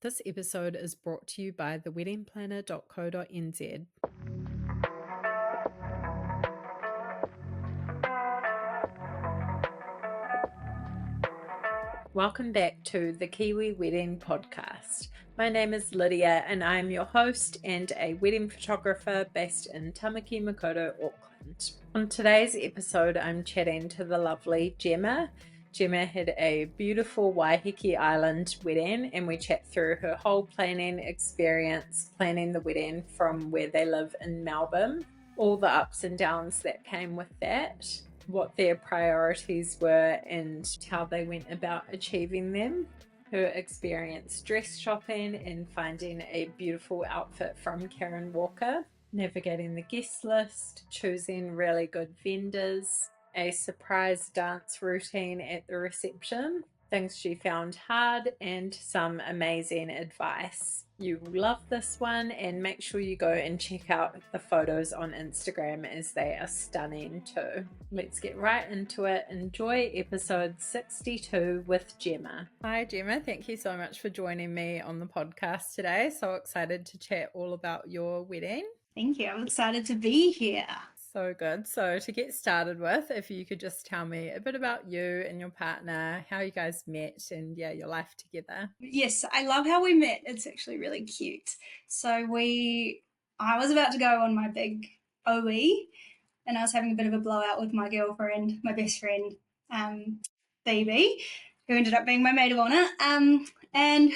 This episode is brought to you by theweddingplanner.co.nz. Welcome back to the Kiwi Wedding Podcast. My name is Lydia and I am your host and a wedding photographer based in Tamaki Makaurau, Auckland. On today's episode, I'm chatting to the lovely Gemma. Gemma had a beautiful Waiheke Island wedding, and we chat through her whole planning experience, planning the wedding from where they live in Melbourne, all the ups and downs that came with that, what their priorities were and how they went about achieving them, her experience dress shopping and finding a beautiful outfit from Karen Walker, navigating the guest list, choosing really good vendors, a surprise dance routine at the reception, things she found hard, and some amazing advice. You will love this one, and make sure you go and check out the photos on Instagram as they are stunning too. Let's get right into it. Enjoy episode 62 with Gemma. Hi Gemma, thank you so much for joining me on the podcast today. So excited to chat all about your wedding. Thank you. I'm excited to be here. So good. So to get started with, if you could just tell me a bit about you and your partner, how you guys met and your life together. Yes, I love how we met. It's actually really cute. So I was about to go on my big OE and I was having a bit of a blowout with my girlfriend, my best friend, Phoebe, who ended up being my maid of honour. And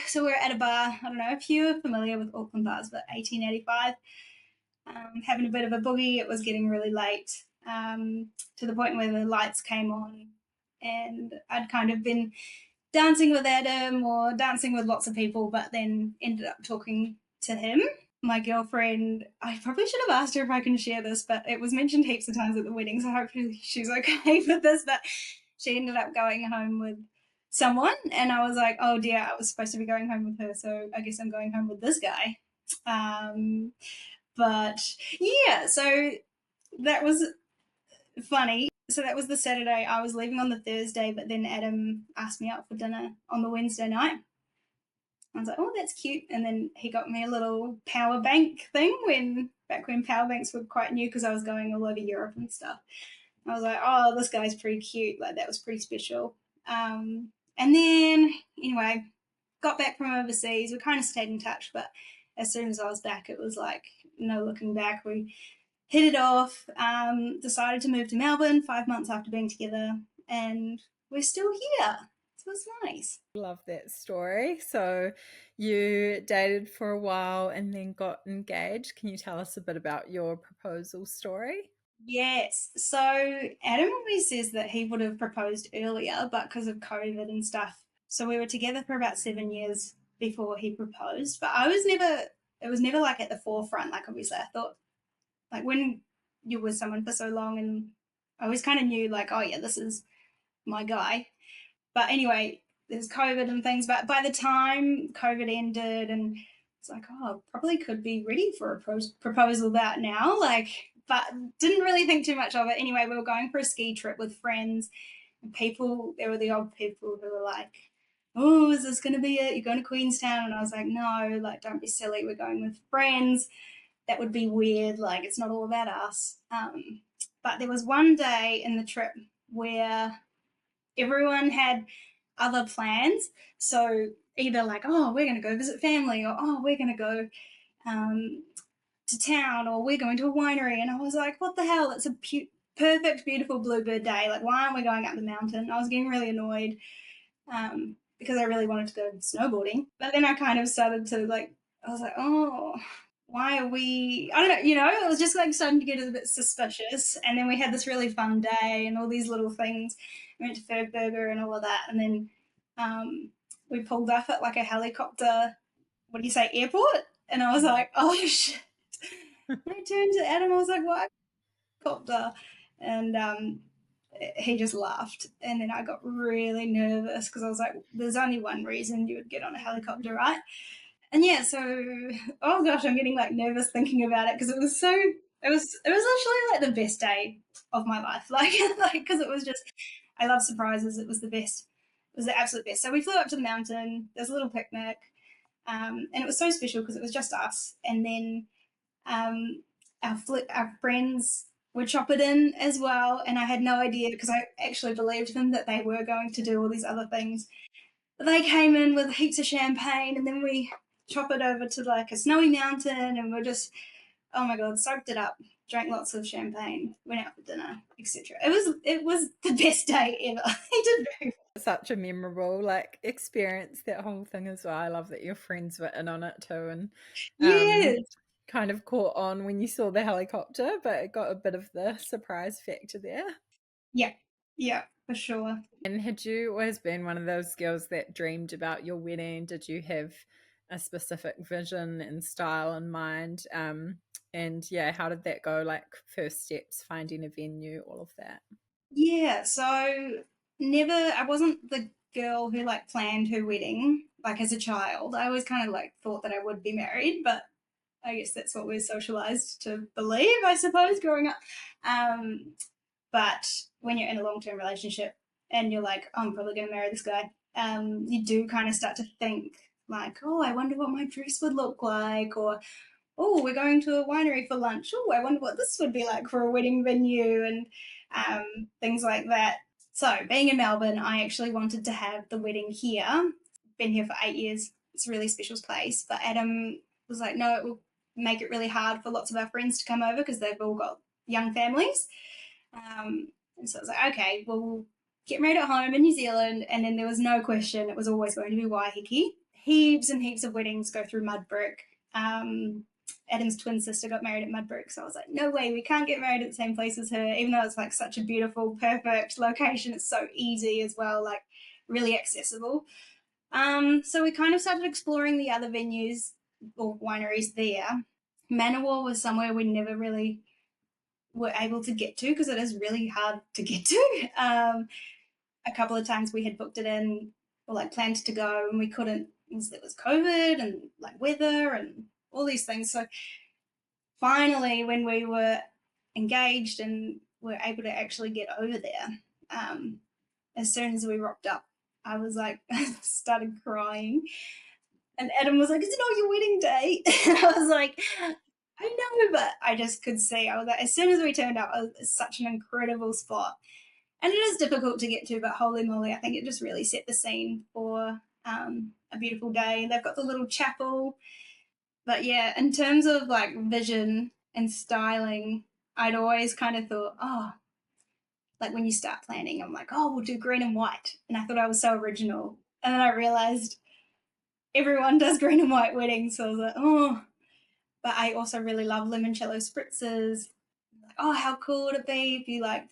so we were at a bar. I don't know if you're familiar with Auckland bars, but 1885. Having a bit of a boogie. It was getting really late, to the point where the lights came on, and I'd kind of been dancing with Adam or dancing with lots of people, but then ended up talking to him. My girlfriend, I probably should have asked her if I can share this, but it was mentioned heaps of times at the wedding, so hopefully she's okay with this, but she ended up going home with someone, and I was like, oh dear, I was supposed to be going home with her, so I guess I'm going home with this guy. But yeah, so that was funny. So that was the Saturday. I was leaving on the Thursday, but then Adam asked me out for dinner on the Wednesday night. I was like, oh, that's cute. And then he got me a little power bank thing back when power banks were quite new, because I was going all over Europe and stuff. I was like, oh, this guy's pretty cute. Like, that was pretty special. And then, anyway, got back from overseas. We kind of stayed in touch, but as soon as I was back, it was like no looking back. We hit it off, decided to move to Melbourne 5 months after being together, and we're still here. So it's nice. Love that story. So you dated for a while and then got engaged. Can you tell us a bit about your proposal story? Yes. So Adam always says that he would have proposed earlier, but because of COVID and stuff. So we were together for about 7 years before he proposed, but it was never like at the forefront. Like, obviously I thought, like, when you're with someone for so long, and I always kind of knew, like, oh yeah, this is my guy. But anyway, there's COVID and things, but by the time COVID ended, and it's like, oh, probably could be ready for a proposal about now, like, but didn't really think too much of it. Anyway, we were going for a ski trip with friends, and there were the odd people who were like, oh, is this going to be it? You're going to Queenstown? And I was like, no, like, don't be silly. We're going with friends. That would be weird. Like, it's not all about us. But there was one day in the trip where everyone had other plans. So either like, oh, we're going to go visit family, or oh, we're going to go to town, or we're going to a winery. And I was like, what the hell? It's a perfect, beautiful bluebird day. Like, why aren't we going up the mountain? I was getting really annoyed because I really wanted to go snowboarding. But then I kind of started to, like, I was like, oh, why are we, I don't know, it was just like starting to get a bit suspicious. And then we had this really fun day and all these little things. We went to Fergburger and all of that. And then we pulled up at like a helicopter, what do you say, airport? And I was like, oh shit. I turned to Adam, I was like, what? Helicopter? And he just laughed. And then I got really nervous because I was like, there's only one reason you would get on a helicopter, right? And yeah, so, oh gosh, I'm getting like nervous thinking about it, because it was actually like the best day of my life. Like, because it was just, I love surprises. It was the best. It was the absolute best. So we flew up to the mountain. There's a little picnic. And it was so special because it was just us. And then our friends would chop it in as well. And I had no idea because I actually believed them that they were going to do all these other things. But they came in with heaps of champagne, and then we chop it over to like a snowy mountain, and we're just, oh my god, soaked it up, drank lots of champagne, went out for dinner, etc. It was the best day ever. He did very Such a memorable like experience, that whole thing as well. I love that your friends were in on it too, and um yes, kind of caught on when you saw the helicopter, but it got a bit of the surprise factor there. yeah, yeah, for sure. And had you always been one of those girls that dreamed about your wedding? Did you have a specific vision and style in mind? And yeah, how did that go? Like first steps, finding a venue, all of that. Yeah, so I wasn't the girl who like planned her wedding like as a child. I always kind of like thought that I would be married, but I guess that's what we're socialized to believe, I suppose, growing up. Um, but when you're in a long term relationship and you're like, oh, I'm probably going to marry this guy, you do kind of start to think, like, oh, I wonder what my dress would look like, or oh, we're going to a winery for lunch. Oh, I wonder what this would be like for a wedding venue, and things like that. So, being in Melbourne, I actually wanted to have the wedding here. Been here for 8 years. It's a really special place. But Adam was like, no, it will make it really hard for lots of our friends to come over because they've all got young families. And so I was like, okay, well, we'll get married at home in New Zealand. And then there was no question, it was always going to be Waiheke. Heaps and heaps of weddings go through Mudbrick. Adam's twin sister got married at Mudbrick, so I was like, no way, we can't get married at the same place as her, even though it's like such a beautiful, perfect location. It's so easy as well, like really accessible. So we kind of started exploring the other venues or wineries there. Manawar was somewhere we never really were able to get to because it is really hard to get to. A couple of times we had booked it in or like planned to go and we couldn't because there was COVID and like weather and all these things. So finally, when we were engaged and were able to actually get over there, as soon as we rocked up, I was like, started crying. And Adam was like, is it not your wedding day? And I was like, I know, but I just could see. I was like, as soon as we turned up, it was such an incredible spot. And it is difficult to get to, but holy moly, I think it just really set the scene for a beautiful day. They've got the little chapel. But yeah, in terms of like vision and styling, I'd always kind of thought, oh, like when you start planning, I'm like, oh, we'll do green and white. And I thought I was so original. And then I realized everyone does green and white weddings. So I was like, oh, but I also really love limoncello spritzers. Like, oh, how cool would it be if you like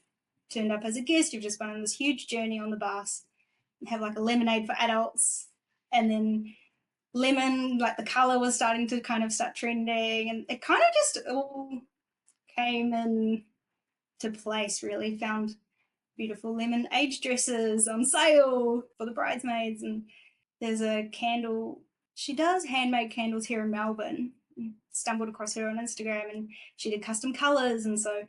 turned up as a guest? You've just gone on this huge journey on the bus and have like a lemonade for adults. And then lemon, like the color was starting to kind of start trending. And it kind of just all came in to place, really. Found beautiful lemon age dresses on sale for the bridesmaids. And there's a candle. She does handmade candles here in Melbourne. Stumbled across her on Instagram and she did custom colors. And so,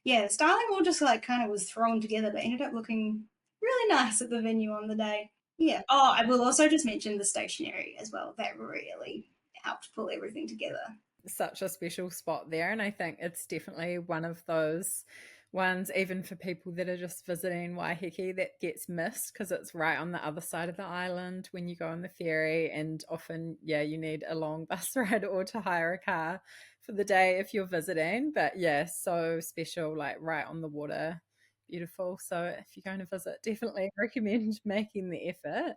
yeah, the styling all just like kind of was thrown together, but ended up looking really nice at the venue on the day. Yeah. Oh, I will also just mention the stationery as well. That really helped pull everything together. Such a special spot there, and I think it's definitely one of those ones, even for people that are just visiting Waiheke, that gets missed because it's right on the other side of the island when you go on the ferry, and often, yeah, you need a long bus ride or to hire a car for the day if you're visiting. But yeah, so special, like right on the water, beautiful. So if you're going to visit, definitely recommend making the effort.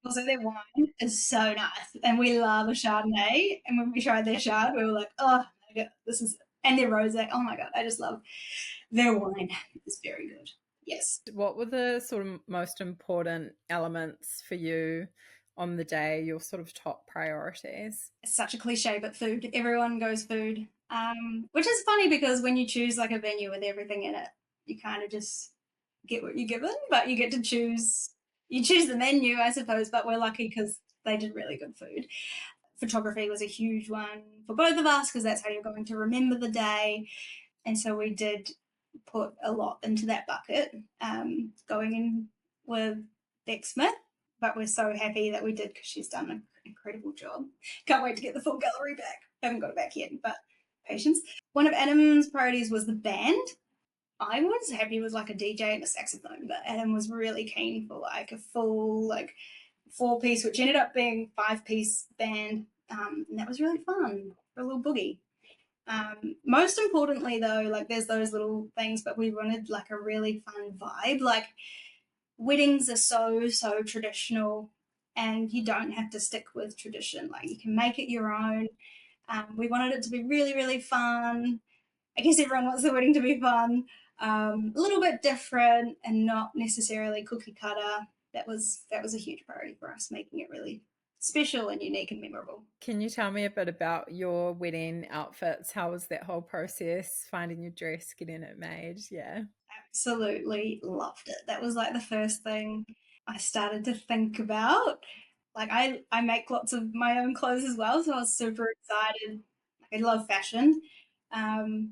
Also, their wine is so nice, and we love a Chardonnay. And when we tried their Chard, we were like, "Oh my god, this is..." And their rosé. Oh my god, I just love their wine. It's very good. Yes, What were the sort of most important elements for you on the day, your sort of top priorities? it's such a cliche, but food. Everyone goes food, which is funny because when you choose like a venue with everything in it, you kind of just get what you're given, but you get to choose. You choose the menu, I suppose. But we're lucky because they did really good food. Photography was a huge one for both of us because that's how you're going to remember the day. And so we did put a lot into that bucket, going in with Beck Smith. But we're so happy that we did because she's done incredible job. Can't wait to get the full gallery back. Haven't got it back yet, but patience. One of Adam's priorities was the band. I was happy with like a DJ and a saxophone, but Adam was really keen for like a full like 4-piece, which ended up being 5-piece band, and that was really fun for a little boogie. Most importantly, though, like there's those little things, but we wanted like a really fun vibe. Like weddings are so traditional, and you don't have to stick with tradition. Like you can make it your own. We wanted it to be really fun. I guess everyone wants the wedding to be fun, a little bit different, and not necessarily cookie cutter. That was a huge priority for us, making it really special and unique and memorable. Can you tell me a bit about your wedding outfits? How was that whole process, finding your dress, getting it made? Yeah. Absolutely loved it. That was like the first thing I started to think about. Like I make lots of my own clothes as well, so I was super excited. I love fashion.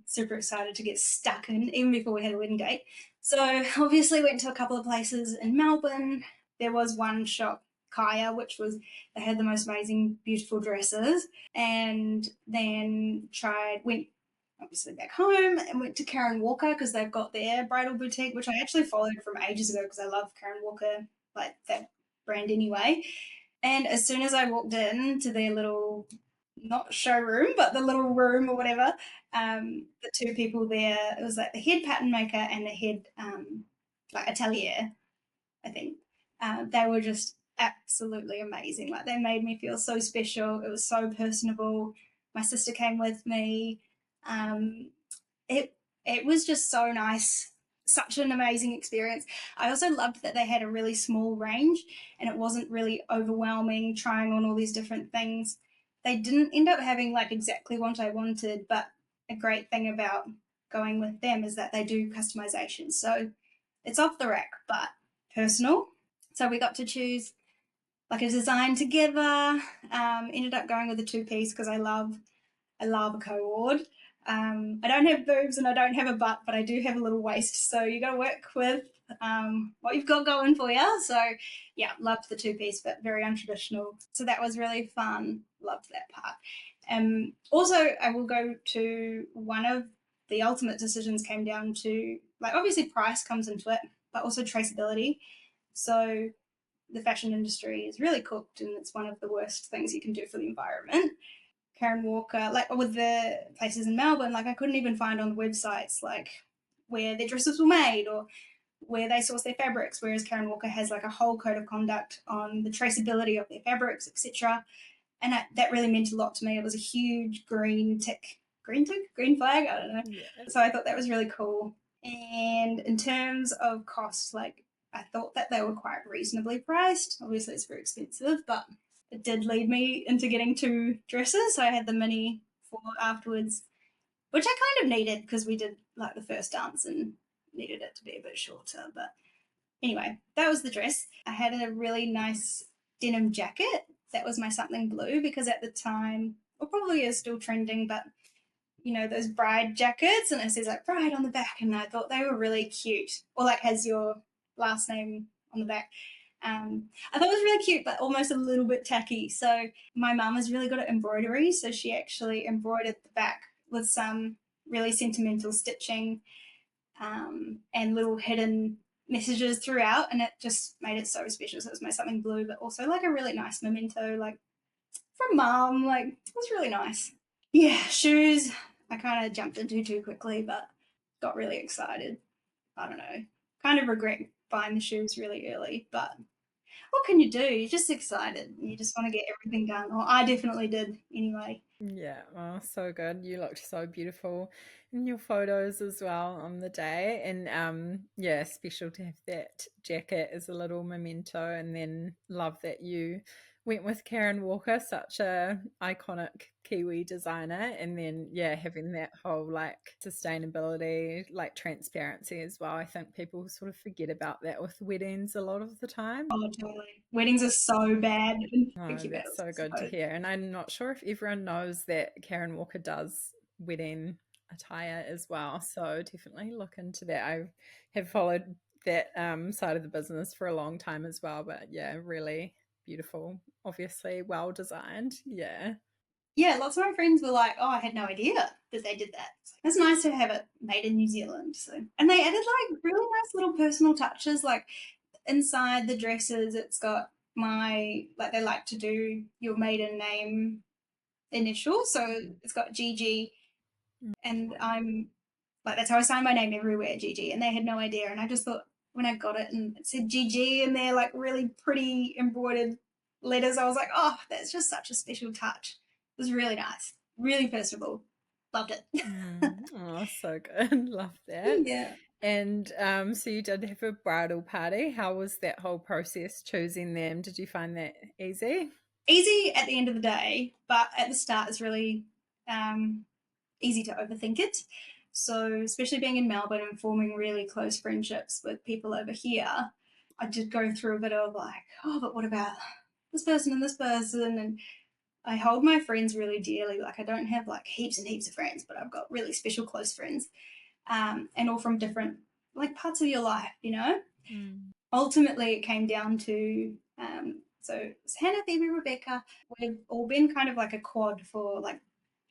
Super excited to get stuck in even before we had a wedding date. So obviously went to a couple of places in Melbourne. There was one shop, Kaya, which was they had the most amazing, beautiful dresses, and then went obviously back home and went to Karen Walker because they've got their bridal boutique, which I actually followed from ages ago because I love Karen Walker, like that brand anyway. And as soon as I walked in to their little, not showroom, but the little room or whatever, the two people there, it was like the head pattern maker and the head like atelier, I think. They were just absolutely amazing. Like they made me feel so special. It was so personable. My sister came with me. Um, it was just so nice, such an amazing experience. I also loved that they had a really small range and it wasn't really overwhelming trying on all these different things. They didn't end up having like exactly what I wanted, but a great thing about going with them is that they do customization. So it's off the rack, but personal. So we got to choose like a design together. Ended up going with a 2-piece because I love a co-ord. I don't have boobs and I don't have a butt, but I do have a little waist. So you got to work with what you've got going for you. So yeah, loved the 2-piece, but very untraditional. So that was really fun. Loved that part. Also, I will go to one of the ultimate decisions came down to like obviously price comes into it, but also traceability. So the fashion industry is really cooked, and it's one of the worst things you can do for the environment. Karen Walker, like with the places in Melbourne, like I couldn't even find on the websites like where their dresses were made or where they source their fabrics, whereas Karen Walker has like a whole code of conduct on the traceability of their fabrics, etc. And that really meant a lot to me. It was a huge green flag, I don't know. Yeah. So I thought that was really cool. And in terms of cost, like I thought that they were quite reasonably priced. Obviously, it's very expensive, but it did lead me into getting 2 dresses. So I had the mini for afterwards, which I kind of needed because we did like the first dance and needed it to be a bit shorter. But anyway, that was the dress. I had a really nice denim jacket. That was my something blue because at the time, or probably is still trending, but you know, those bride jackets and it says like bride on the back. And I thought they were really cute. Or like has your last name on the back. I thought it was really cute, but almost a little bit tacky. So my mum is really good at embroidery. So she actually embroidered the back with some really sentimental stitching and little hidden messages throughout. And it just made it so special. So it was my something blue, but also like a really nice memento, like from mum. Like it was really nice. Yeah, shoes. I kind of jumped into too quickly, but got really excited. I don't know. Kind of regret buying the shoes really early, but what can you do? You're just excited. You just want to get everything done. Or I definitely did anyway. Yeah, oh, so good. You looked so beautiful in your photos as well on the day. And yeah, special to have that jacket as a little memento. And then love that you went with Karen Walker, such a iconic Kiwi designer. And then yeah, having that whole like sustainability, like transparency as well. I think people sort of forget about that with weddings a lot of the time. Oh, totally. Weddings are so bad. I didn't think Oh, about that's so it, good to so. hear. And I'm not sure if everyone knows that Karen Walker does wedding attire as well. So definitely look into that. I have followed that side of the business for a long time as well. But yeah, really beautiful obviously well designed. Yeah. Yeah, lots of my friends were like, "Oh, I had no idea that they did that." It's nice to have it made in New Zealand. So, and they added like really nice little personal touches, like inside the dresses, it's got my like they like to do your maiden name initial, so it's got Gigi, and I'm like that's how I sign my name everywhere, Gigi, and they had no idea, and I just thought when I got it and it said Gigi and they're like really pretty embroidered letters, I was like, oh, that's just such a special touch. It was really nice, really personable, loved it. Oh, so good. Love that. Yeah. And so you did have a bridal party. How was that whole process choosing them? Did you find that easy? Easy at the end of the day, but at the start it's really um, easy to overthink it. So, especially being in Melbourne and forming really close friendships with people over here, I did go through a bit of like, oh, but what about this person and this person? And I hold my friends really dearly. Like, I don't have like heaps and heaps of friends, but I've got really special close friends, and all from different like parts of your life, you know? Ultimately, it came down to so it's Hannah, Phoebe, Rebecca. We've all been kind of like a quad for like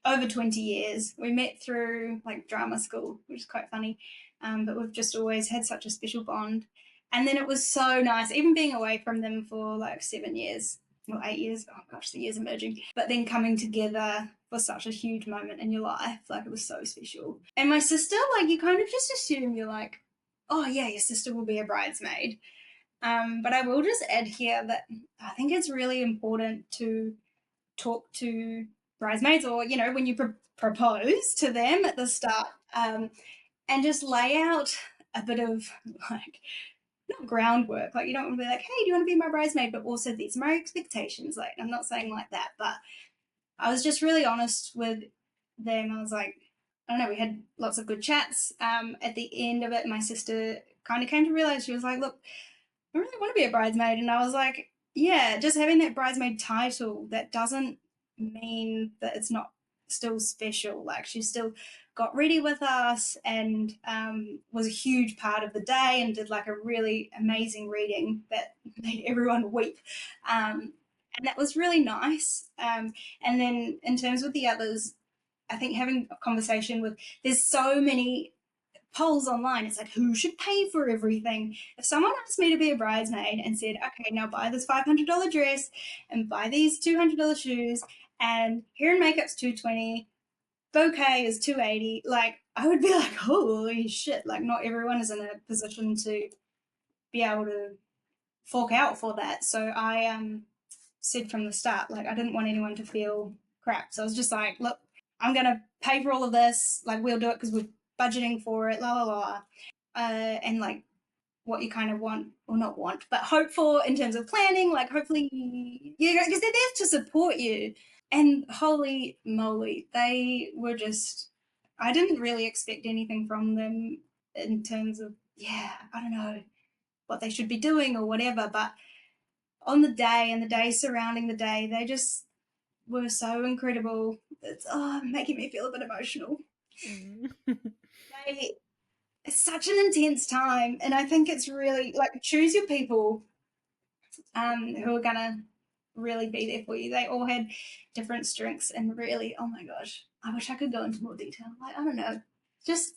over 20 years. We met through like drama school, which is quite funny. But we've just always had such a special bond. And then it was so nice, even being away from them for like 7 years or 8 years. Oh gosh, the years are merging. But then coming together for such a huge moment in your life, like it was so special. And my sister, like you kind of just assume you're like, oh yeah, your sister will be a bridesmaid. But I will just add here that I think it's really important to talk to bridesmaids or you know when you propose to them at the start, and just lay out a bit of like not groundwork, like you don't want to be like, hey, do you want to be my bridesmaid, but also these are my expectations. Like I'm not saying like that, but I was just really honest with them. I was like, I don't know, we had lots of good chats. At the end of it my sister kind of came to realize, she was like, look, I really want to be a bridesmaid. And I was like, yeah, just having that bridesmaid title, that doesn't mean that it's not still special. Like she still got ready with us and was a huge part of the day and did like a really amazing reading that made everyone weep. And that was really nice. And then in terms with the others, I think having a conversation with, there's so many polls online. It's like, who should pay for everything? If someone asked me to be a bridesmaid and said, okay, now buy this $500 dress and buy these $200 shoes and hair and makeup's $220, bouquet is $280, like I would be like, holy shit! Like not everyone is in a position to be able to fork out for that. So I said from the start, like I didn't want anyone to feel crap. So I was just like, look, I'm gonna pay for all of this. Like we'll do it because we're budgeting for it. La la la. And like what you kind of want or not want, but hope for in terms of planning. Like hopefully, you know, because they're there to support you. And holy moly, they were just. I didn't really expect anything from them in terms of yeah, I don't know what they should be doing or whatever, but on the day and the days surrounding the day, they just were so incredible. It's making me feel a bit emotional. They, it's such an intense time, and I think it's really like choose your people who are gonna really be there for you. They all had different strengths, and really, oh my gosh, I wish I could go into more detail. Like I don't know, just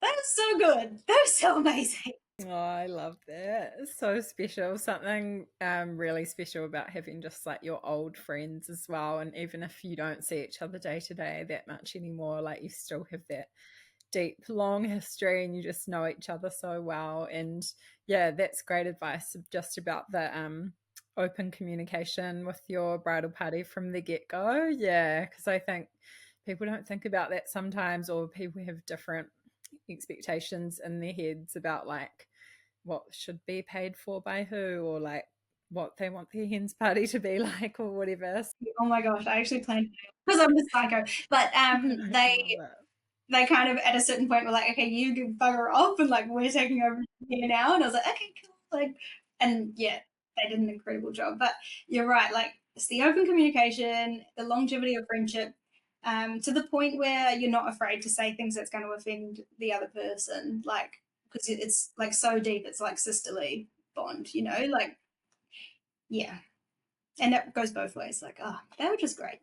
that was so good. That was so amazing. Oh, I love that. It's so special. Something really special about having just like your old friends as well. And even if you don't see each other day to day that much anymore, like you still have that deep, long history and you just know each other so well. And yeah, that's great advice just about the open communication with your bridal party from the get go. Yeah, because I think people don't think about that sometimes, or people have different expectations in their heads about like what should be paid for by who, or like what they want their hen's party to be like or whatever. Oh my gosh, I actually planned because I'm a psycho. But Love it. they kind of at a certain point were like, okay, you can bugger off and like we're taking over here now. And I was like, okay, cool. Like, and yeah, they did an incredible job. But you're right, like it's the open communication, the longevity of friendship, to the point where you're not afraid to say things that's going to offend the other person, like because it's like so deep, it's like sisterly bond, you know, like yeah. And that goes both ways. Like, oh, they were just great.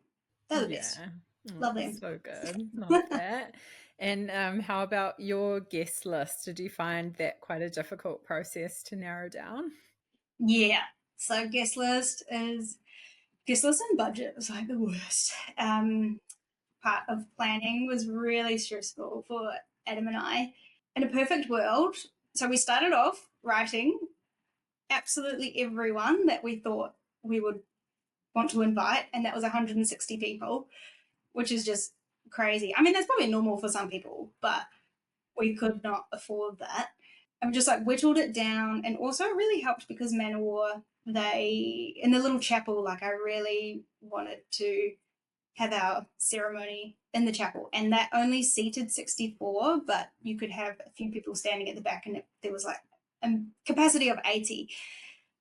They're the best. Yeah. Oh, Love them. so good. Love that. And how about your guest list? Did you find that quite a difficult process to narrow down? Yeah. So guest list and budget was like the worst. Part of planning was really stressful for Adam and I. In a perfect world, so we started off writing absolutely everyone that we thought we would want to invite, and that was 160 people, which is just crazy. I mean, that's probably normal for some people, but we could not afford that. And we just like whittled it down, and also it really helped because Manawar, they in the little chapel, like I really wanted to have our ceremony in the chapel, and that only seated 64, but you could have a few people standing at the back, and there was like a capacity of 80.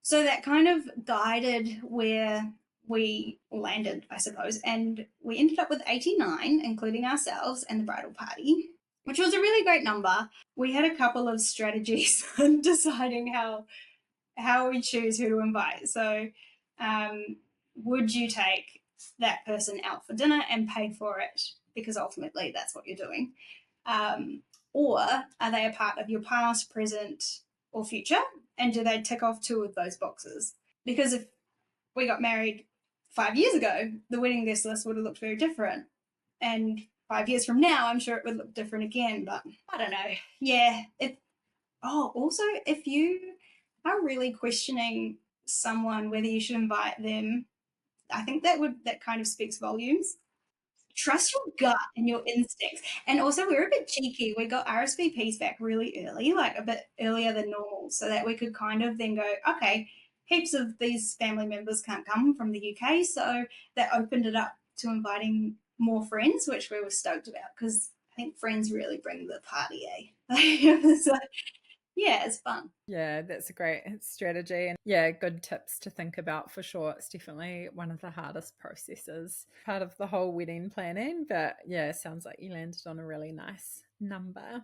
So that kind of guided where we landed, I suppose. And we ended up with 89, including ourselves and the bridal party, which was a really great number. We had a couple of strategies in deciding how we choose who to invite. So, would you take that person out for dinner and pay for it? Because ultimately, that's what you're doing. Or are they a part of your past, present, or future? And do they tick off two of those boxes? Because if we got married 5 years ago, the wedding guest list would have looked very different. And 5 years from now, I'm sure it would look different again. But I don't know. Yeah. Also, if you are really questioning someone whether you should invite them, I think that kind of speaks volumes. Trust your gut and your instincts. And also, we were a bit cheeky. We got RSVPs back really early, like a bit earlier than normal, so that we could kind of then go, okay, heaps of these family members can't come from the UK. So that opened it up to inviting more friends, which we were stoked about because I think friends really bring the party, eh? So, yeah, it's fun. Yeah, that's a great strategy. And yeah, good tips to think about for sure. It's definitely one of the hardest processes, part of the whole wedding planning. But yeah, sounds like you landed on a really nice number.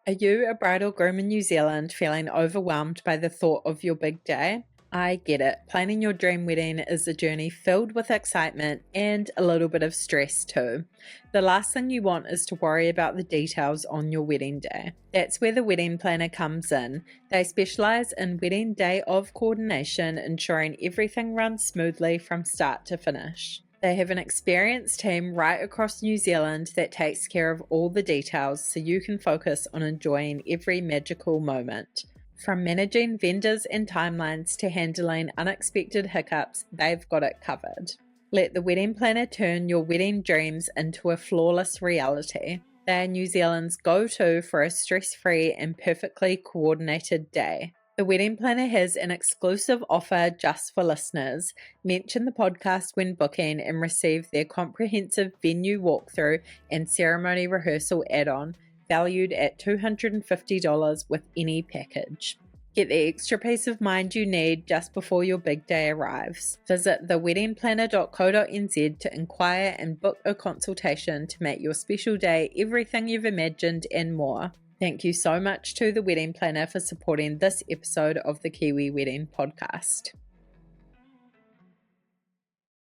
Are you a bride or groom in New Zealand feeling overwhelmed by the thought of your big day? I get it. Planning your dream wedding is a journey filled with excitement and a little bit of stress too. The last thing you want is to worry about the details on your wedding day. That's where the wedding planner comes in. They specialise in wedding day of coordination, ensuring everything runs smoothly from start to finish. They have an experienced team right across New Zealand that takes care of all the details so you can focus on enjoying every magical moment. From managing vendors and timelines to handling unexpected hiccups, they've got it covered. Let the wedding planner turn your wedding dreams into a flawless reality. They are New Zealand's go-to for a stress-free and perfectly coordinated day. The wedding planner has an exclusive offer just for listeners. Mention the podcast when booking and receive their comprehensive venue walkthrough and ceremony rehearsal add-on, valued at $250 with any package. Get the extra peace of mind you need just before your big day arrives. Visit theweddingplanner.co.nz to inquire and book a consultation to make your special day everything you've imagined and more. Thank you so much to the Wedding Planner for supporting this episode of the Kiwi Wedding Podcast.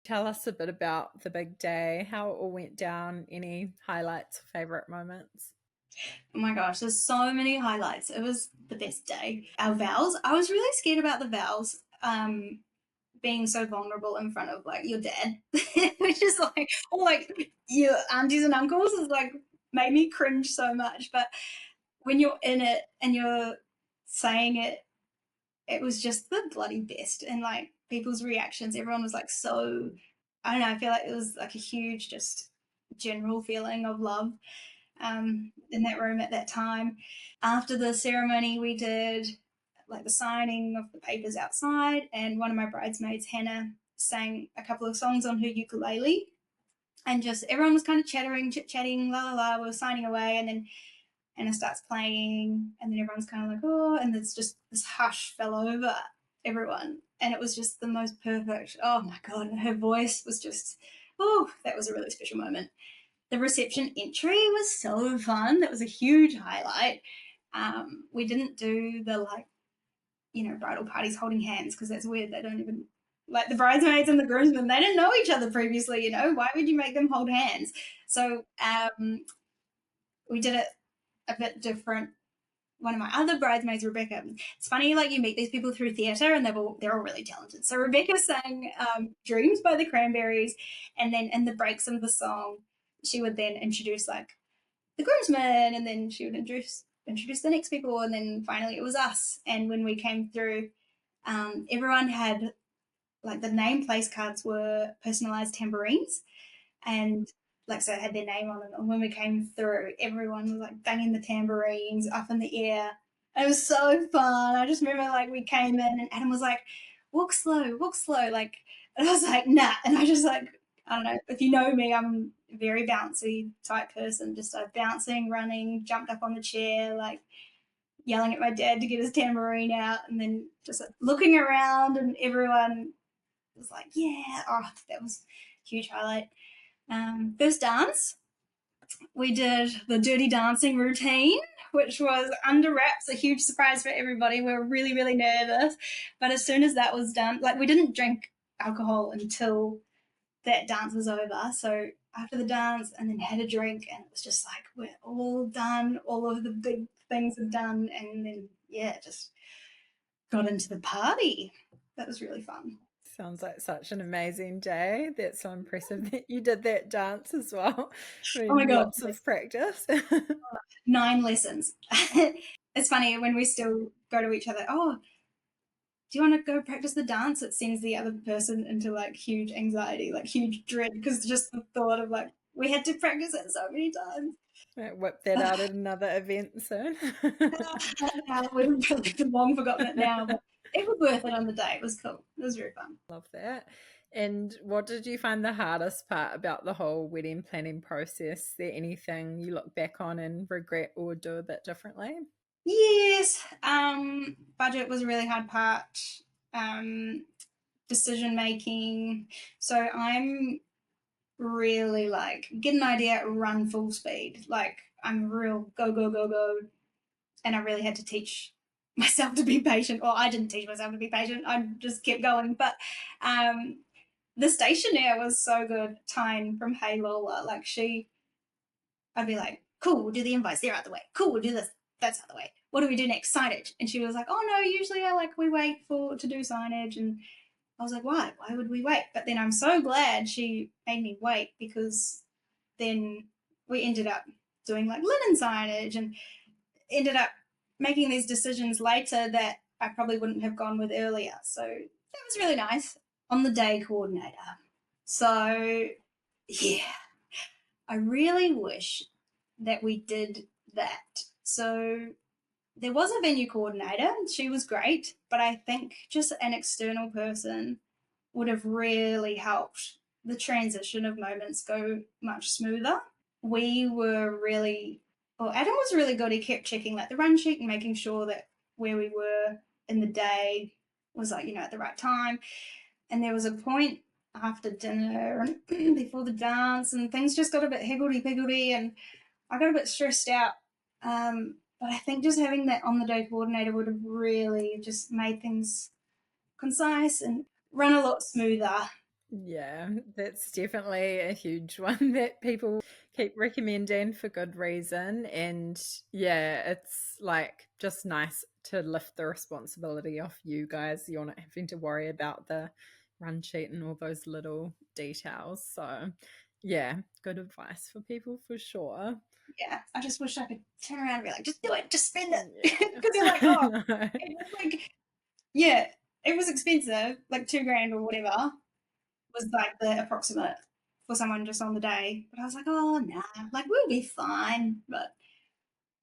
Tell us a bit about the big day, how it all went down, any highlights, favourite moments? Oh my gosh, there's so many highlights. It was the best day. Our vows, I was really scared about the vows. Being so vulnerable in front of like your dad, which is like, or like your aunties and uncles, is like made me cringe so much. But when you're in it and you're saying it, it was just the bloody best. And like people's reactions, everyone was like so, I don't know, I feel like it was like a huge, just general feeling of love in that room at that time. After the ceremony, we did like the signing of the papers outside, and one of my bridesmaids, Hannah, sang a couple of songs on her ukulele, and just everyone was kind of chattering, chit chatting, la la la. We were signing away, and then Hannah starts playing, and then everyone's kind of like, oh, and there's just this hush fell over everyone, and it was just the most perfect. Oh my god, and her voice was just, oh, that was a really special moment. The reception entry was so fun. That was a huge highlight. We didn't do the like bridal parties holding hands because that's weird. They don't even like the bridesmaids and the groomsmen. They didn't know each other previously. Why would you make them hold hands? So we did it a bit different. One of my other bridesmaids, Rebecca. It's funny, like you meet these people through theatre, and they're all really talented. So Rebecca sang "Dreams" by the Cranberries, and then in the breaks of the song, she would then introduce like the groomsmen, and then she would introduce the next people, and then finally it was us. And when we came through, everyone had like the name place cards were personalized tambourines, and like so it had their name on it. And when we came through, everyone was like banging the tambourines up in the air. And it was so fun. I just remember like we came in and Adam was like, walk slow, like, and I was like, nah. And I just like, I don't know, if you know me, I'm a very bouncy type person, just bouncing, running, jumped up on the chair, like yelling at my dad to get his tambourine out, and then just like, looking around, and everyone was like, yeah, oh, that was a huge highlight. First dance, we did the dirty dancing routine, which was under wraps, a huge surprise for everybody. We were really, really nervous. But as soon as that was done, like we didn't drink alcohol until that dance was over. So after the dance, and then had a drink, and it was just like, we're all done. All of the big things are done. And then, yeah, just got into the party. That was really fun. Sounds like such an amazing day. That's so impressive that you did that dance as well. I Oh my mean, God, lots of practice. 9 lessons. It's funny when we still go to each other. Oh, do you want to go practice the dance? It sends the other person into like huge anxiety, like huge dread, because just the thought of like we had to practice it so many times. Might whip that out at another event soon. We've really long forgotten it now, but it was worth it on the day. It was cool. It was very fun. Love that. And what did you find the hardest part about the whole wedding planning process? Is there anything you look back on and regret or would do a bit differently? Yes, budget was a really hard part. Um, Decision making. So I'm really like get an idea, run full speed. Like I'm real go go go go, and I really had to teach myself to be patient. Or I didn't teach myself to be patient. I just kept going. But um, the stationeer was so good. Tyne from Hey Lola, like I'd be like, cool, we'll do the invites. They're out the way. Cool, we'll do this. That's out the way. What do we do next? Signage. And she was like, oh no, usually we wait to do signage. And I was like, why? Why would we wait? But then I'm so glad she made me wait, because then we ended up doing like linen signage and ended up making these decisions later that I probably wouldn't have gone with earlier. So that was really nice. On the day coordinator. So yeah, I really wish that we did that. So there was a venue coordinator. She was great, but I think just an external person would have really helped the transition of moments go much smoother. We were really, well, Adam was really good. He kept checking like the run sheet and making sure that where we were in the day was like, at the right time. And there was a point after dinner and before the dance, and things just got a bit higgledy piggledy, and I got a bit stressed out. But I think just having that on the day coordinator would have really just made things concise and run a lot smoother. Yeah, that's definitely a huge one that people keep recommending for good reason. And yeah, it's like just nice to lift the responsibility off you guys. You're not having to worry about the run sheet and all those little details. So yeah, good advice for people for sure. Yeah, I just wish I could turn around and be like, just do it, just spend it. Yeah. Because you're like, I oh, know. it was like, yeah, it was expensive, like 2 grand or whatever was like the approximate for someone just on the day. But I was like, oh, nah, like we'll be fine. But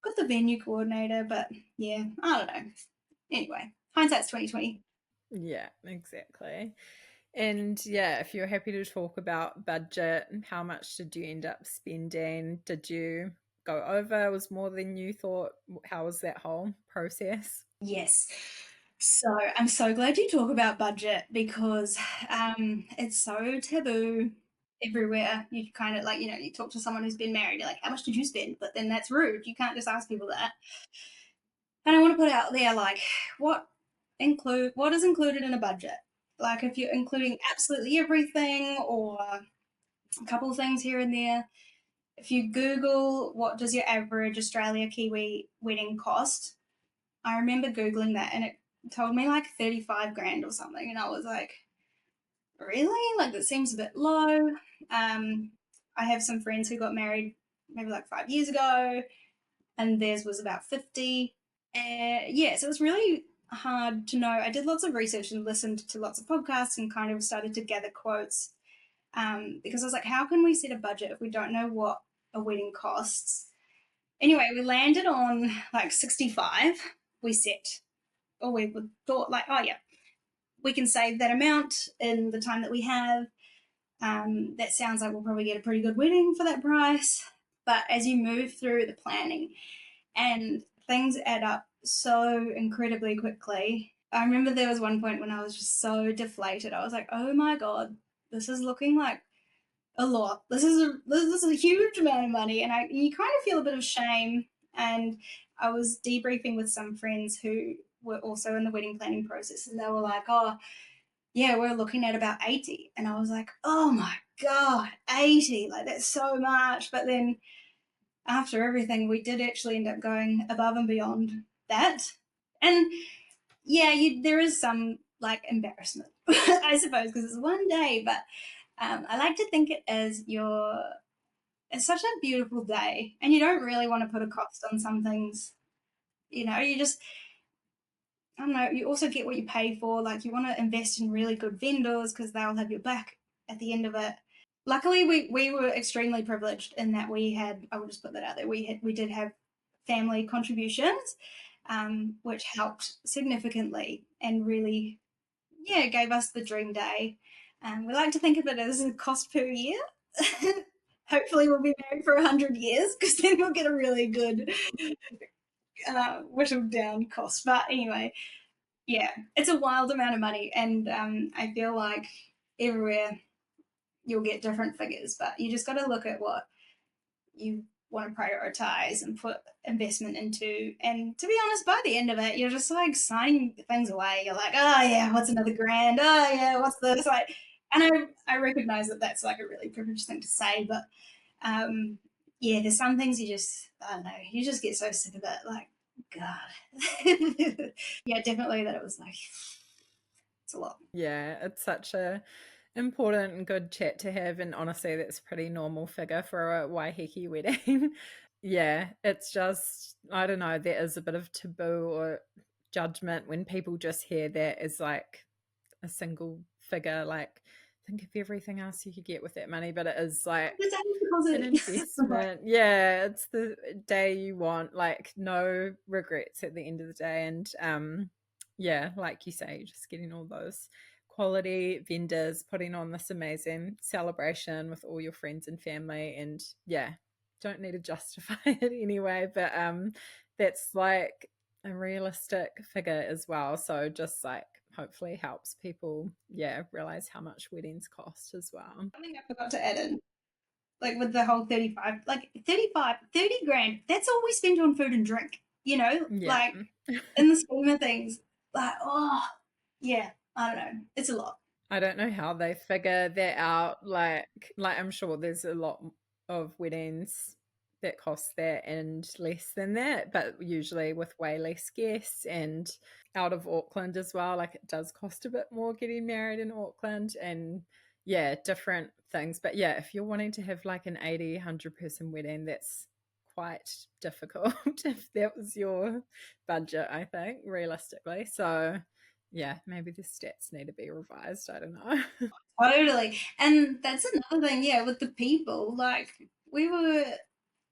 got the venue coordinator, but yeah, I don't know. Anyway, hindsight's 2020. Yeah, exactly. And yeah, if you're happy to talk about budget, how much did you end up spending? Did you go over? Was more than you thought? How was that whole process? Yes. So I'm so glad you talk about budget, because it's so taboo everywhere. You kind of like, you talk to someone who's been married, you're like, how much did you spend? But then that's rude. You can't just ask people that. And I want to put out there like what include what is included in a budget. Like if you're including absolutely everything or a couple of things here and there. If you Google what does your average Australia Kiwi wedding cost, I remember Googling that and it told me like 35 grand or something. And I was like, really? Like that seems a bit low. I have some friends who got married maybe like 5 years ago and theirs was about 50. Yeah, so it was really hard to know. I did lots of research and listened to lots of podcasts and kind of started to gather quotes because I was like, how can we set a budget if we don't know what a wedding costs? Anyway, we landed on like 65. We set, or we thought like, oh yeah, we can save that amount in the time that we have. That sounds like we'll probably get a pretty good wedding for that price. But as you move through the planning and things add up so incredibly quickly, I remember there was one point when I was just so deflated. I was like, oh my God, this is looking like a lot. This is a huge amount of money, and you kind of feel a bit of shame. And I was debriefing with some friends who were also in the wedding planning process, and they were like, "Oh, yeah, we're looking at about 80," and I was like, "Oh my God, 80! Like that's so much." But then after everything, we did actually end up going above and beyond that, and yeah, there is some like embarrassment, I suppose, because it's one day, but I like to think it as it's such a beautiful day, and you don't really want to put a cost on some things. You just, I don't know, you also get what you pay for. Like, you want to invest in really good vendors because they'll have your back at the end of it. Luckily, we were extremely privileged in that we had, I will just put that out there, we did have family contributions, which helped significantly and really, yeah, gave us the dream day. We like to think of it as a cost per year. Hopefully, we'll be married for 100 years because then we'll get a really good whittled down cost. But anyway, yeah, it's a wild amount of money, and I feel like everywhere you'll get different figures, but you just got to look at what you want to prioritize and put investment into. And to be honest, by the end of it, you're just like signing things away. You're like, oh yeah, what's another grand? Oh yeah, what's this? Like, and I recognize that that's like a really privileged thing to say, but yeah, there's some things you just, I don't know, you just get so sick of it. Like, God. Yeah, definitely that it was like, it's a lot. Yeah, it's such a important and good chat to have, and honestly, that's a pretty normal figure for a Waiheke wedding. Yeah, it's just, I don't know, there is a bit of taboo or judgment when people just hear that as like a single figure, like think of everything else you could get with that money, but it is like It's an investment. Yeah, it's the day you want, like no regrets at the end of the day. And yeah, like you say, just getting all those quality vendors, putting on this amazing celebration with all your friends and family, and yeah, don't need to justify it anyway, but that's like a realistic figure as well. So just like hopefully helps people, yeah, realize how much weddings cost as well. Something I forgot to add in, like with the whole 35, like 35, 30 grand, that's all we spend on food and drink, Yeah. like in the scheme of things, like, oh, yeah, I don't know. It's a lot. I don't know how they figure that out. Like I'm sure there's a lot of weddings that cost that and less than that, but usually with way less guests and out of Auckland as well. Like it does cost a bit more getting married in Auckland, and yeah, different things. But yeah, if you're wanting to have like an 80, 100-person wedding, that's quite difficult if that was your budget, I think, realistically. So yeah, maybe the stats need to be revised. I don't know. Totally. And that's another thing, yeah, with the people. Like, we were,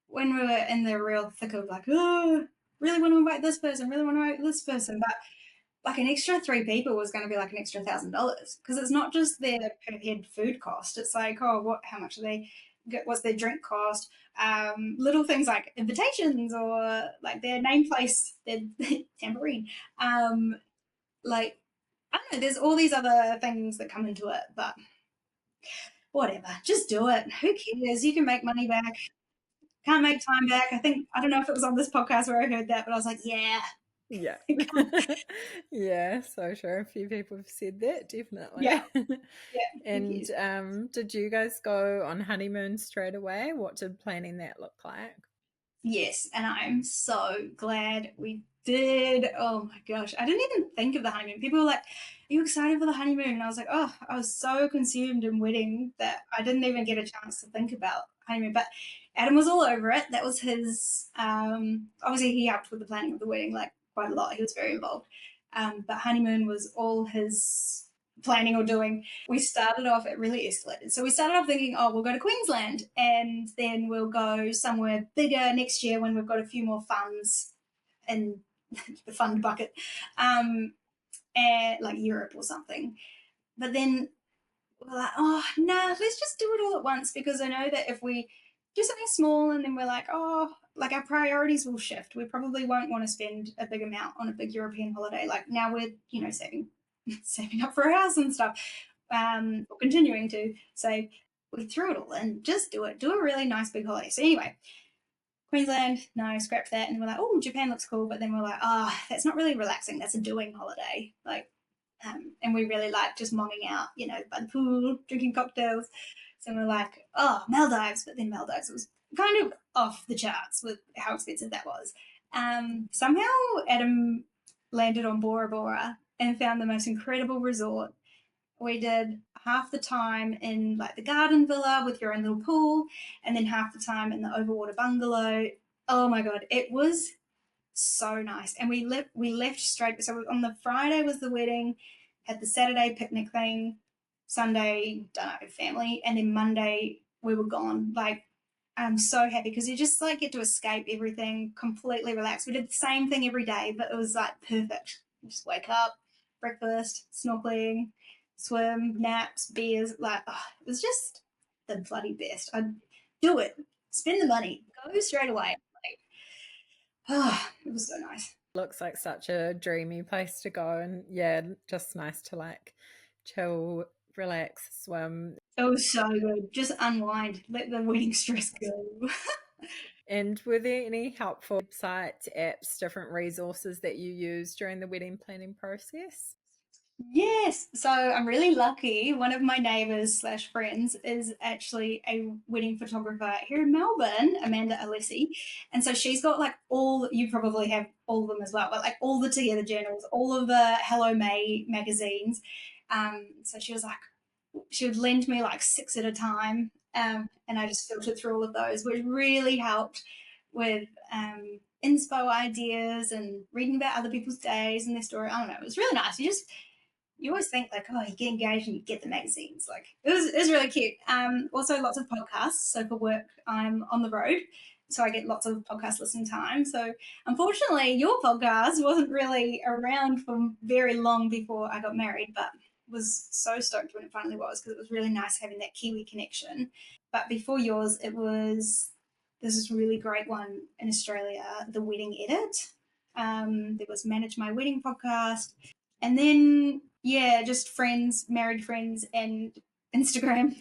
when we were in the real thick of like, oh, really want to invite this person, really want to invite this person. But like an extra three people was going to be like an extra $1,000 because it's not just their per head food cost. It's like, oh, how much do they get? What's their drink cost? Little things like invitations or like their name place, their tambourine. Like, I don't know, there's all these other things that come into it, but whatever, just do it. Who cares? You can make money back. Can't make time back. I don't know if it was on this podcast where I heard that, but I was like, yeah, Yeah. Yeah, so sure. A few people have said that, Yeah, definitely. yeah, it And is. did you guys go on honeymoon straight away? What did planning that look like? Yes, and I'm so glad we did. Oh my gosh, I didn't even think of the honeymoon. People were like, "Are you excited for the honeymoon?" And I was like, "Oh, I was so consumed in wedding that I didn't even get a chance to think about honeymoon." But Adam was all over it. That was his. Obviously, he helped with the planning of the wedding like quite a lot. He was very involved. But honeymoon was all his planning or doing. We started off, it really escalated. So we started off thinking, oh, we'll go to Queensland and then we'll go somewhere bigger next year when we've got a few more funds in the fund bucket, and like Europe or something. But then we're like, oh, nah, let's just do it all at once because I know that if we do something small and then we're like, oh, like our priorities will shift. We probably won't want to spend a big amount on a big European holiday. Like now we're, saving up for a house and stuff, or continuing to. So we threw it all in, just do it. Do a really nice big holiday. So anyway, Queensland, no, scrap that. And we're like, oh, Japan looks cool. But then we're like, oh, that's not really relaxing. That's a doing holiday. Like, and we really like just monging out, by the pool, drinking cocktails. So we're like, oh, Maldives. But then Maldives was kind of off the charts with how expensive that was. Somehow Adam landed on Bora Bora and found the most incredible resort. We did half the time in like the garden villa with your own little pool, and then half the time in the overwater bungalow. Oh my god, it was so nice. And we left straight. So on the Friday was the wedding, had the Saturday picnic thing, Sunday don't know family, and then Monday we were gone. Like I'm so happy because you just like get to escape everything, completely relaxed. We did the same thing every day, but it was like perfect. You just wake up, breakfast, snorkeling, swim, naps, beers. Like it was just the bloody best. I'd do it. Spend the money. Go straight away. Like, it was so nice. Looks like such a dreamy place to go, and yeah, just nice to like chill, relax, swim. It was so good. Just unwind. Let the wedding stress go. And were there any helpful websites, apps, different resources that you used during the wedding planning process? Yes. So I'm really lucky. One of my neighbours slash friends is actually a wedding photographer here in Melbourne, Amanda Alessi. And so she's got like you probably have all of them as well, but like all the Together journals, all of the Hello May magazines. So she would lend me like six at a time. And I just filtered through all of those, which really helped with inspo ideas and reading about other people's days and their story. I don't know. It was really nice. You always think like, oh, you get engaged and you get the magazines. Like it was really cute. Also lots of podcasts. So for work, I'm on the road, so I get lots of podcast listening time. So unfortunately, your podcast wasn't really around for very long before I got married, but was so stoked when it finally was because it was really nice having that Kiwi connection. But before yours, there's this really great one in Australia, The Wedding Edit. There was Manage My Wedding podcast, and then, yeah, just friends, married friends, and Instagram.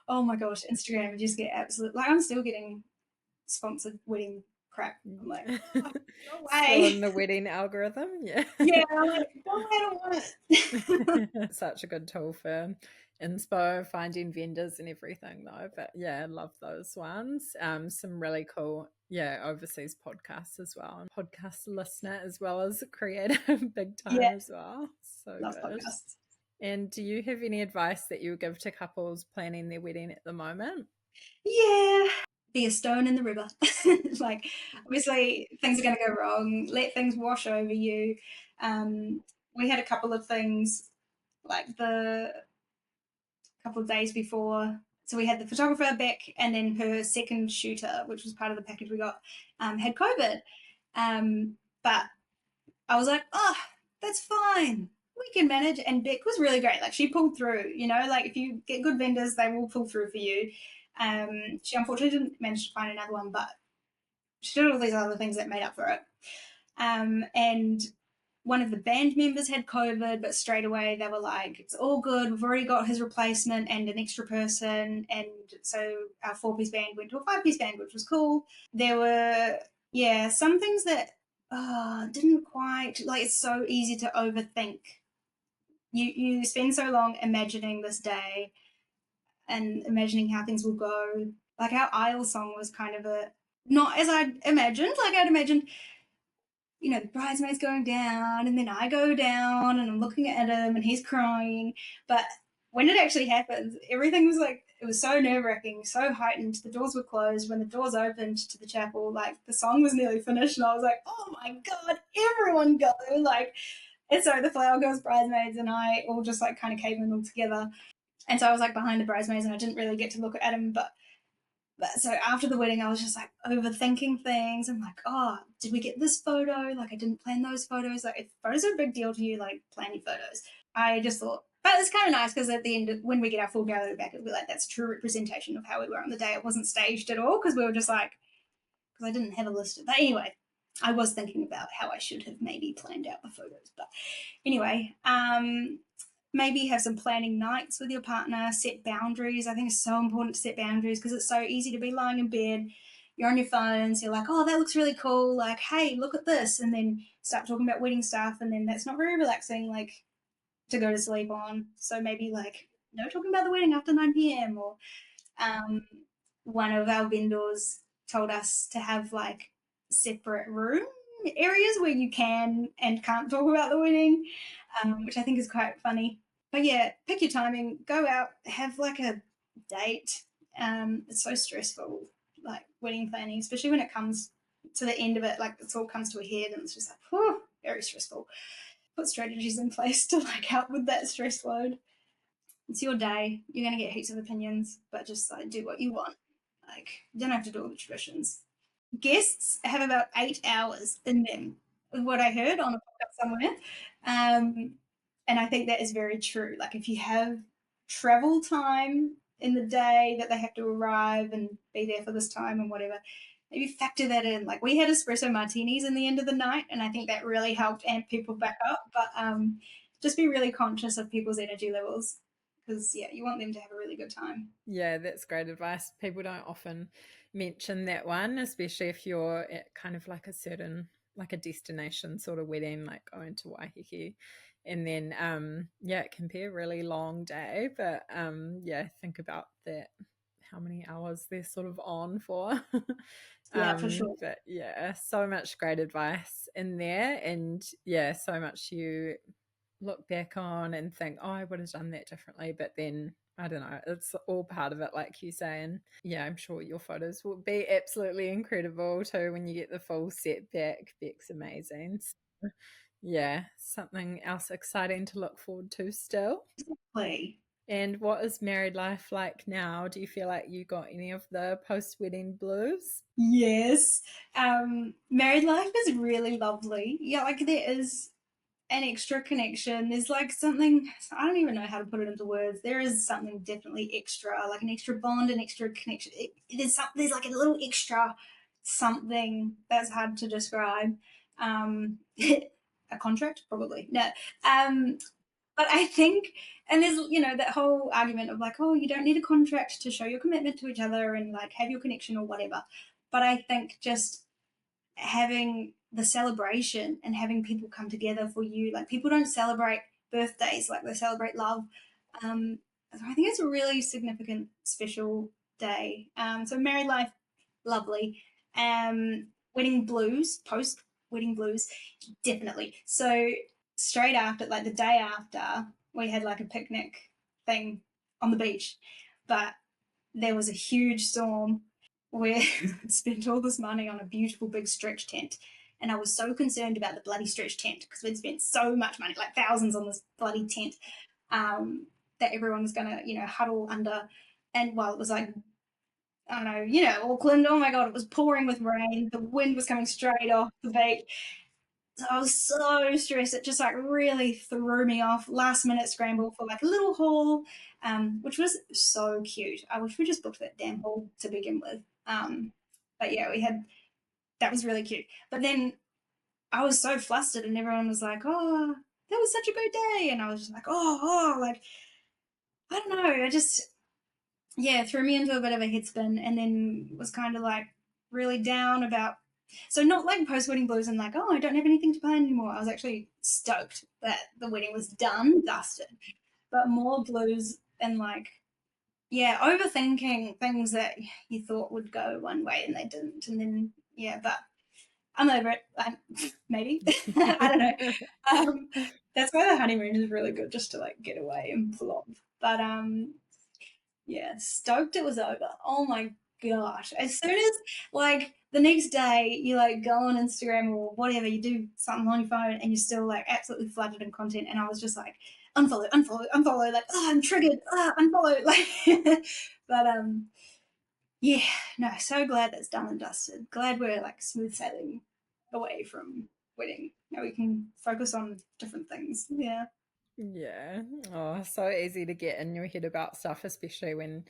Oh my gosh, Instagram, you just get absolute. Like, I'm still getting sponsored wedding crap. I'm like, oh, go Still away. in the wedding algorithm, yeah. Yeah, I'm like, go away, I don't want it. Such a good tool for inspo, finding vendors and everything though. But yeah, I love those ones. Some really cool, yeah, overseas podcasts as well. And podcast listener as well as a creator, big Yeah, time as well. So love good. podcasts. And do you have any advice that you would give to couples planning their wedding at the moment? Yeah, be a stone in the river. Like, obviously, things are going to go wrong. Let things wash over you. Um, we had a couple of things like the couple of days before. So we had the photographer back, and then her second shooter, which was part of the package we got, had COVID. But I was like, oh, that's fine. We can manage. And Beck was really great. Like she pulled through, like if you get good vendors, they will pull through for you. She unfortunately didn't manage to find another one, but she did all these other things that made up for it. And one of the band members had COVID, but straight away they were like, it's all good. We've already got his replacement and an extra person. And so our 4-piece band went to a 5-piece band, which was cool. There were, yeah, some things that didn't quite like. It's so easy to overthink. You spend so long imagining this day and imagining how things will go. Like our aisle song was kind of a not as I'd imagined. Like I'd imagined, the bridesmaids going down, and then I go down, and I'm looking at him, and he's crying. But when it actually happens, everything was like it was so nerve wracking, so heightened. The doors were closed. When the doors opened to the chapel, like the song was nearly finished, and I was like, "Oh my god, everyone go!" Like, and so the flower girls, bridesmaids, and I all just like kind of came in all together. And so I was like behind the bridesmaids, and I didn't really get to look at him, but so after the wedding, I was just like overthinking things. I'm like, oh, did we get this photo? Like, I didn't plan those photos. Like, if photos are a big deal to you, like, plan your photos. I just thought, but it's kind of nice because at the end, when we get our full gallery back, it'll be like, that's a true representation of how we were on the day. It wasn't staged at all because we were just like, because I didn't have a list of that. Anyway, I was thinking about how I should have maybe planned out the photos. But anyway, maybe have some planning nights with your partner, set boundaries. I think it's so important to set boundaries because it's so easy to be lying in bed. You're on your phones, you're like, oh, that looks really cool. Like, hey, look at this. And then start talking about wedding stuff. And then that's not very relaxing, like, to go to sleep on. So maybe, like, no talking about the wedding after 9 p.m. Or um, one of our vendors told us to have, like, separate room areas where you can and can't talk about the wedding, which I think is quite funny. But yeah, pick your timing, go out, have like a date. It's so stressful, like wedding planning, especially when it comes to the end of it, like it all comes to a head and it's just like, whew, very stressful. Put strategies in place to like help with that stress load. It's your day. You're gonna get heaps of opinions, but just like do what you want. Like you don't have to do all the traditions. Guests have about 8 hours in them, is what I heard on a podcast somewhere. Um, and I think that is very true. Like if you have travel time in the day that they have to arrive and be there for this time and whatever, maybe factor that in. Like we had espresso martinis in the end of the night, and I think that really helped amp people back up. But just be really conscious of people's energy levels because yeah, you want them to have a really good time. Yeah, that's great advice. People don't often mention that one, especially if you're at kind of like a certain, like a destination sort of wedding, like going to Waiheke. And then, yeah, it can be a really long day, but yeah, think about that, how many hours they're sort of on for. Yeah, for sure. But yeah, so much great advice in there. And yeah, so much you look back on and think, oh, I would have done that differently. But then I don't know, it's all part of it, like you say. And yeah, I'm sure your photos will be absolutely incredible too when you get the full set back. Beck's amazing. So, yeah, something else exciting to look forward to still. Exactly. And what is married life like now? Do you feel like you got any of the post wedding blues? Yes. Married life is really lovely. Yeah, like there is an extra connection. There's like something, I don't even know how to put it into words. There is something definitely extra, like an extra bond, an extra connection. There's like a little extra something that's hard to describe. A contract, probably. No. Um, but I think, and there's, that whole argument of like, oh, you don't need a contract to show your commitment to each other and like have your connection or whatever. But I think just having the celebration and having people come together for you, like people don't celebrate birthdays like they celebrate love. So I think it's a really significant, special day. So married life, lovely. Wedding blues, post wedding blues, definitely. So straight after, like the day after, we had like a picnic thing on the beach, but there was a huge storm where I spent all this money on a beautiful big stretch tent. And I was so concerned about the bloody stretch tent because we'd spent so much money, like thousands on this bloody tent, that everyone was going to, huddle under. And while it was like, I don't know, Auckland, oh my God, it was pouring with rain. The wind was coming straight off the beach. So I was so stressed. It just like really threw me off. Last minute scramble for like a little hall, which was so cute. I wish we just booked that damn hall to begin with. But yeah, we had that was really cute. But then I was so flustered, and everyone was like, "Oh, that was such a great day," and I was just like, "Oh, like I don't know." I just threw me into a bit of a headspin, and then was kind of like really down about So not like post-wedding blues and like, oh, I don't have anything to plan anymore. I was actually stoked that the wedding was done, dusted. But more blues and like, yeah, overthinking things that you thought would go one way and they didn't. And then, yeah, but I'm over it. Maybe. I don't know. Um, that's why the honeymoon is really good, just to like get away and flop. But yeah, stoked it was over. Oh my gosh. As soon as like the next day you like go on Instagram or whatever, you do something on your phone and you're still like absolutely flooded in content. And I was just like, unfollow, unfollow, unfollow, like, oh, I'm triggered, unfollow. Like but yeah, no, so glad that's done and dusted. Glad we're like smooth sailing away from wedding. Now we can focus on different things. Yeah. Yeah. Oh, so easy to get in your head about stuff, especially when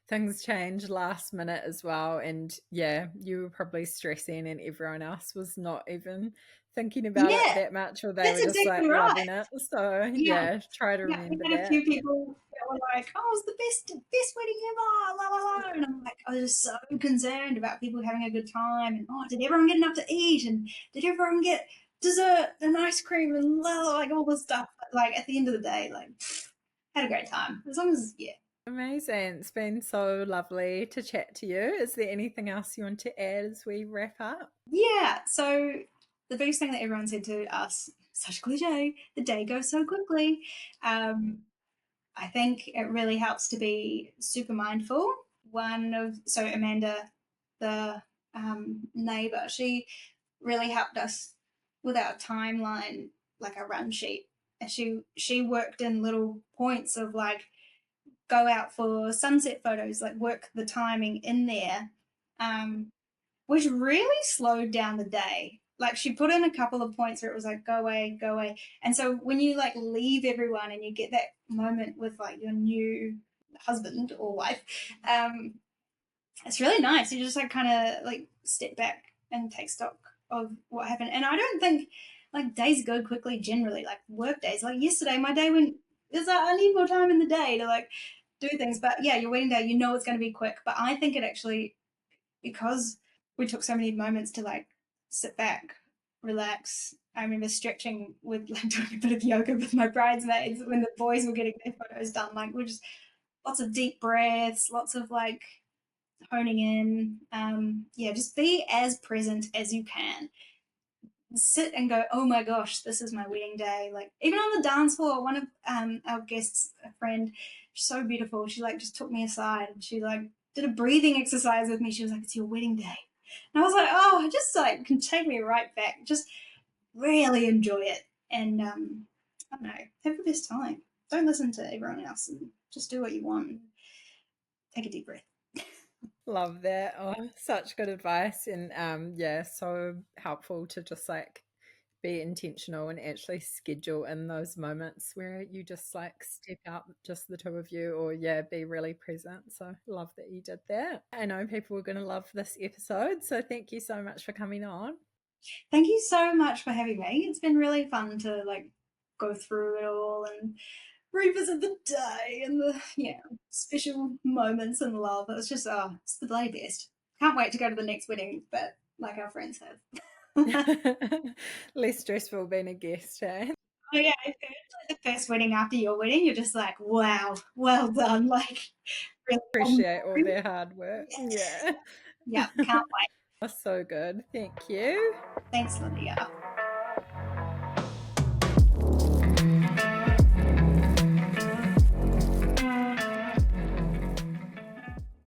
things change last minute as well. And yeah, you were probably stressing, and everyone else was not even thinking about it Yeah, that much, or they that's were just exactly like right. loving it. So Yeah. yeah, try to Yeah, we remember had a that. few people that were like, "Oh, it's the best wedding ever!" La la la, and I'm like, I was just so concerned about people having a good time, and oh, did everyone get enough to eat, and did everyone get dessert and ice cream and la la, like all this stuff. But, like at the end of the day, like had a great time as long as yeah. Amazing. It's been so lovely to chat to you. Is there anything else you want to add as we wrap up? Yeah, so the biggest thing that everyone said to us, such cliche, the day goes so quickly. Um, I think it really helps to be super mindful. So Amanda, the neighbor, she really helped us with our timeline, like a run sheet. And she worked in little points of like go out for sunset photos, like work the timing in there, um, which really slowed down the day. Like she put in a couple of points where it was like go away, go away. And so when you like leave everyone and you get that moment with like your new husband or wife, um, it's really nice. You just like kind of like step back and take stock of what happened. And I don't think like days go quickly generally, like work days. Like yesterday, my day went, it's like I need more time in the day to like do things. But yeah, your wedding day, you know it's going to be quick. But I think it actually, because we took so many moments to like sit back, relax. I remember stretching with like doing a bit of yoga with my bridesmaids when the boys were getting their photos done. Like we're just lots of deep breaths, lots of like honing in. Yeah, just be as present as you can. Sit and go, oh my gosh, this is my wedding day. Like even on the dance floor, one of our guests, a friend, she's so beautiful. She like just took me aside and she like did a breathing exercise with me. She was like, "It's your wedding day," and I was like, "Oh, it just like can take me right back. Just really enjoy it and I don't know, have the best time. Don't listen to everyone else and just do what you want. Take a deep breath." Love that. Oh, such good advice. And yeah, so helpful to just like be intentional and actually schedule in those moments where you just like step out, just the two of you, or yeah, be really present. So love that you did that. I know people are going to love this episode. So thank you so much for coming on. Thank you so much for having me. It's been really fun to like go through it all and revisit the day and the special moments and love. It was just it's the bloody best. Can't wait to go to the next wedding, but like our friends have. Less stressful being a guest, eh? Oh yeah, if it's like the first wedding after your wedding, you're just like, wow, well done. Like really well Appreciate all done. their hard work. Yes. Yeah. Yeah, can't wait. Oh, so good. Thank you. Thanks, Lydia.